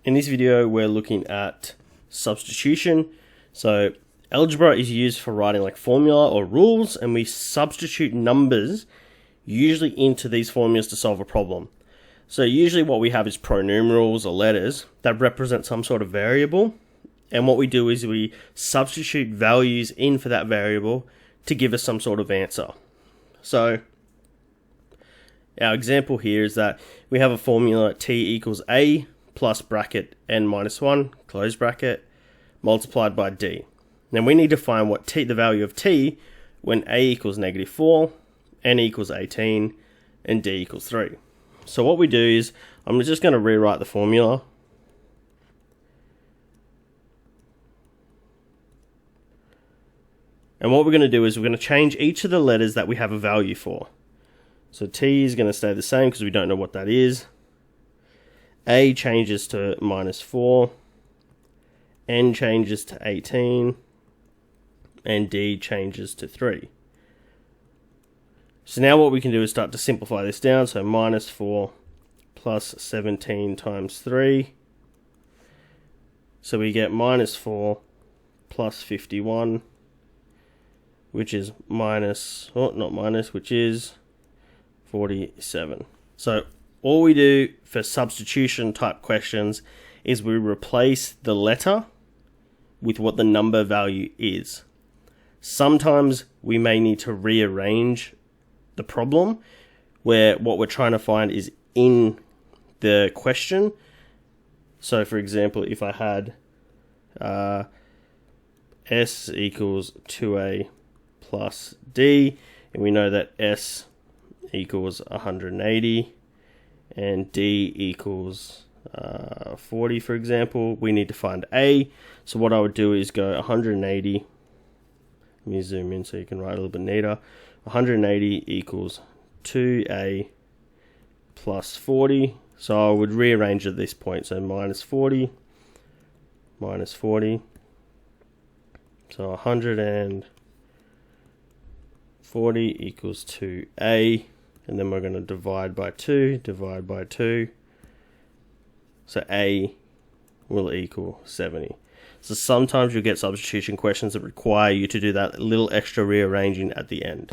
In this video, we're looking at substitution. So algebra is used for writing like formula or rules, and we substitute numbers usually into these formulas to solve a problem. So usually what we have is pronumerals or letters that represent some sort of variable. And what we do is we substitute values in for that variable to give us some sort of answer. So our example here is that we have a formula t equals a plus bracket n minus 1, close bracket, multiplied by d. Now we need to find what the value of t when a equals -4, n equals 18, and d equals 3. So what we do is, I'm just going to rewrite the formula. And what we're going to do is we're going to change each of the letters that we have a value for. So t is going to stay the same because we don't know what that is. A changes to -4, n changes to 18, and d changes to 3. So now what we can do is start to simplify this down. So -4 plus 17 times 3. So we get -4 plus 51, which is which is 47. So all we do for substitution type questions is we replace the letter with what the number value is. Sometimes we may need to rearrange the problem where what we're trying to find is in the question. So for example, if I had s equals 2a plus d, and we know that s equals 180 and d equals 40, for example, we need to find a. So what I would do is go 180. Let me zoom in so you can write a little bit neater. 180 equals 2a plus 40. So I would rearrange at this point. So -40, -40. So 140 equals 2a. And then we're going to divide by 2, divide by 2. So a will equal 70. So sometimes you'll get substitution questions that require you to do that little extra rearranging at the end.